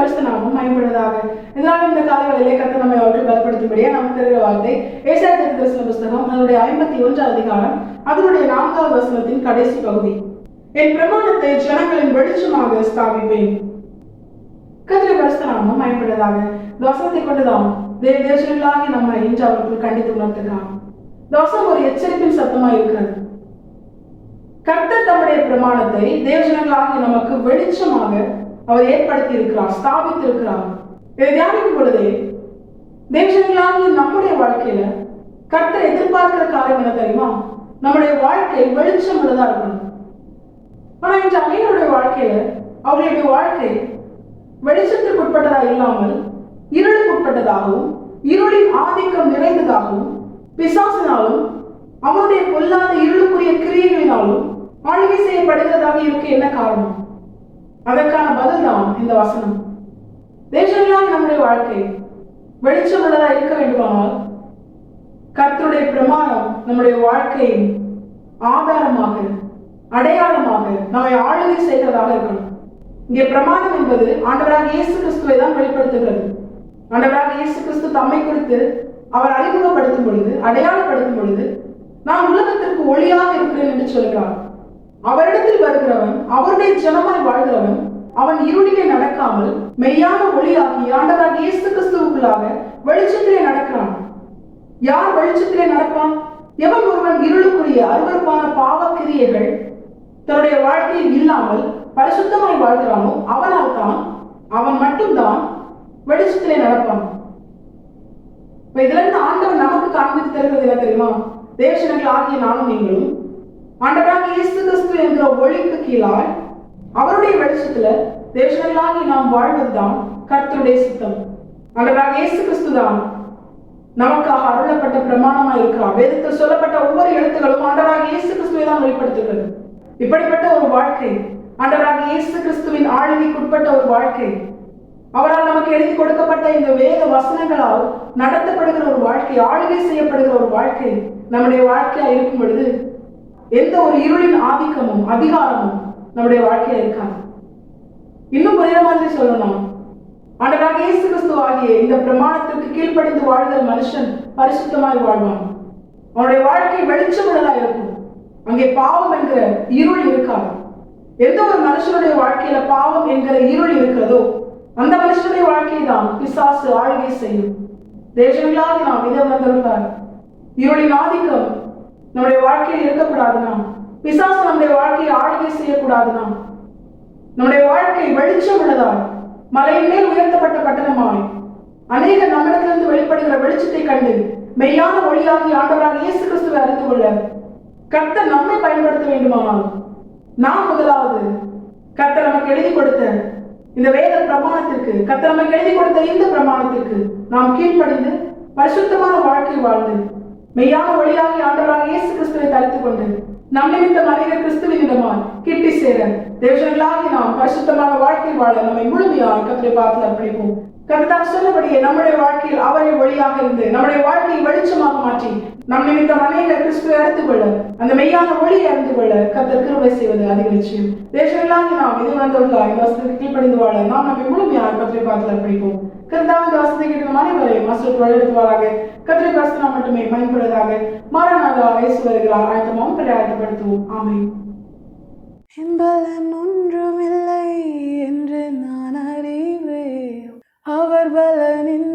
பரிசுத்த நாமம் மகிமைப்படுவதாக. இதனால் இந்த காலங்களிலே கர்த்தர் நம்மை அவர்கள் பலப்படுத்தும்படியா நமக்கு தருகிற வார்த்தை ஏசாயா தீர்க்கதரிசன புஸ்தகம் அதனுடைய 51 அதிகாரம் அதனுடைய 4வது வசனத்தின் கடைசி பகுதி. என் பிரமாணத்தை ஜனங்களின் வெளிச்சமாக ஸ்தாபிப்பேன். கர்த்தருடைய பரிசுத்த நாமம் மகிமைப்படுவதாக. இந்த வசனத்தை கொண்டுதான் தேவஜனங்களாகி நம்மை இன்று அவர்கள் கண்டித்து உணர்த்துகிறார். இந்த வசனம் ஒரு எச்சரிப்பின் சத்தமா இருக்கிறது. கர்த்தர் தம்முடைய பிரமாணத்தை தேவஜனங்களாகி நமக்கு வெளிச்சமாக அவர் ஏற்படுத்தி இருக்கிறார், ஸ்தாபித்து இருக்கிறார். இதை தியானிக்கும் பொழுதே தேவஜனங்களாகி நம்முடைய வாழ்க்கையில கர்த்தர் எதிர்பார்க்கிற காரியம் என்ன தெரியுமா? நம்முடைய வாழ்க்கை வெளிச்சம் உள்ளதா இருக்கணும். ஆனா இன்று அநேகருடைய வாழ்க்கையில அவர்களுடைய வாழ்க்கை வெளிச்சத்திற்கு உட்பட்டதா இல்லாமல் இருளுக்கு உட்பட்டதாகவும் இருளின் ஆதிக்கம் நிறைந்ததாகவும் பிசாசினாலும் அவனுடைய பொல்லாத இருளுக்குரிய கிரியைகளினாலும் ஆளுகை செய்யப்படுகிறதாக இருக்க என்ன காரணம்? அதற்கான பதில் தான் இந்த வசனம். தேசங்களாக நம்முடைய வாழ்க்கை வெளிச்சம் உள்ளதா இருக்க வேண்டுமானால் கர்த்தருடைய பிரமாணம் நம்முடைய வாழ்க்கையின் ஆதாரமாக அடையாளமாக நம்மை ஆளுகை செய்கிறதாக இருக்கணும். இங்கே பிரமாணம் என்பது ஆண்டவராக இயேசு கிறிஸ்துவை தான் வெளிப்படுத்துகிறது. ஆண்டவராக இயேசு கிறிஸ்து தம்மை குறித்து அவர் அறிமுகப்படுத்தும் பொழுது, அடையாளப்படுத்தும் பொழுது, நான் உலகத்திற்கு ஒளியாக இருக்கிறேன் என்று சொல்கிறார். அவரிடத்தில் வருகிறவன், அவருடைய ஜனமாய் வாழ்கிறவன், அவன் இருளிலே நடக்காமல் மெய்யான ஒளியாகி ஆண்டவராக இயேசு கிறிஸ்துவுக்குள்ளாக வெளிச்சத்திலே நடக்கிறான். யார் வெளிச்சத்திலே நடப்பான்? எவன் ஒருவன் இருளுக்குரிய அருவருப்பான பாவ கிரியைகள் தன்னுடைய வாழ்க்கையில் இல்லாமல் பரிசுத்தமாய் வாழ்கிறானோ அவனால் தான், அவன் மட்டும்தான் வெளிச்சத்திலே நடப்பான். இதுல இருந்து ஆண்டவர் நமக்கு காண்பித்து தருகிறது என்ன தெரியுமா? தேவஜனங்கள் ஆகிய நானும் நீங்களும் ஆண்டவராக இயேசு கிறிஸ்து என்கிற ஒளிக்கு கீழாய் அவருடைய வெளிச்சத்துல தேவஜனங்களாகி நாம் வாழ்வதுதான் கர்த்தருடைய சித்தம். ஆண்டவராக இயேசு கிறிஸ்து தான் நமக்காக அருளப்பட்ட பிரமாணமாய் இருக்கிறார். வேதத்தில் சொல்லப்பட்ட ஒவ்வொரு எழுத்துக்களும் ஆண்டவராக இயேசு கிறிஸ்துவை தான் வெளிப்படுத்துகிறது. இப்படிப்பட்ட ஒரு வாழ்க்கை, ஆண்டவராக இயேசு கிறிஸ்துவின் ஆளுகைக்குட்பட்ட ஒரு வாழ்க்கை, அவரால் நமக்கு எழுதி கொடுக்கப்பட்ட இந்த வேத வசனங்களால் நடத்தப்படுகிற ஒரு வாழ்க்கை, ஆளுகை செய்யப்படுகிற ஒரு வாழ்க்கை நம்முடைய வாழ்க்கையா இருக்கும் பொழுது எந்த ஒரு இருளின் ஆதிக்கமும் அதிகாரமும் நம்முடைய வாழ்க்கையில இருக்காது. இன்னும் புரியுற மாதிரி சொல்லணும், ஆண்டவராக இயேசு கிறிஸ்து ஆகிய இந்த பிரமாணத்திற்கு கீழ்ப்படிந்து வாழ்கிற மனுஷன் பரிசுத்தமாய் வாழ்வான். அவனுடைய வாழ்க்கை வெளிச்சம் உள்ளதா இருக்கும். அங்கே பாவம் என்கிற இருள் இருக்காது. எந்த ஒரு மனுஷனுடைய வாழ்க்கையில பாவம் என்கிற இருள் இருக்கிறதோ அந்த மனுஷனுடைய வாழ்க்கையை தான் பிசாசு ஆளுகை செய்யும். தேசங்களாக நாம் இதை உணர்ந்தார். இருளின் ஆதிக்கம் நம்முடைய வாழ்க்கையில் இருக்கக்கூடாதுனா, பிசாசு நம்முடைய வாழ்க்கையை ஆளுகை செய்யக்கூடாதுனா, நம்முடைய வாழ்க்கை வெளிச்சம் உள்ளதாய் மலையின் மேல் உயர்த்தப்பட்ட பட்டணமாய் அநேக நம்மிடத்திலிருந்து வெளிப்படுகிற வெளிச்சத்தை கண்டு மெய்யான ஒளியாகி ஆண்டவராக இயேசு கிறிஸ்துவை அறிந்து கொள்ள கர்த்தர் நம்மை பயன்படுத்த வேண்டுமானால் நாம் முதலாவது கர்த்தர் நமக்கு எழுதி கொடுத்த இந்த வேத பிரமாணத்திற்கு, கர்த்தர் நமக்கு எழுதி கொடுத்த இந்த பிரமாணத்திற்கு நாம் கீழ்ப்படிந்து பரிசுத்தமான வாழ்க்கை வாழ்ந்து மெய்யான ஒளியாகி ஆண்டவராக இயேசு கிறிஸ்துவை தரித்துக் கொண்டு நம் நிமித்தம் அநேக கிறிஸ்துவினிடமாய் கிட்டி சேர தேவஜனங்களாகி நாம் பரிசுத்தமான வாழ்க்கை வாழ நம்மை முழுமையாக கர்த்தரை பார்த்து அர்ப்பணிப்போம். கர்த்தர் சொன்னபடியே நம்முடைய வாழ்க்கையில் அவரை ஒளியாக இருந்து நம்முடைய வாழ்க்கையை வெளிச்சமாக மாற்றி நம் நிமித்தம் அநேக கிறிஸ்துவை அறிந்து கொள்ள, அந்த மெய்யான ஒளியை அறிந்து கொள்ள கர்த்தர் கிருபை செய்வது அதிக நிச்சயம். தேசங்களாகி நாம் இது வந்தவர்களாக இந்த வசனத்துக்கு கீழ்ப்படிந்து வாழ நாம் நம்மை முழுமையாக கர்த்தரை பார்த்து அர்ப்பணிப்போம். கர்த்தர் இந்த வசனத்தை கேட்டு அனைவரையும் மாஸ்டர் வழிநடத்துவாராக. கர்த்தரை பரிசுத்தம் மட்டுமே பயன்படுவதாக. மாறனாதா இயேசு வருகிறார். ஆயத்தமாகவும் ஆயத்தப்படுத்துவோம். ஆமென். பலன் ஒன்றுமில்லை என்று நான் அறிவேன், அவர் பலனின்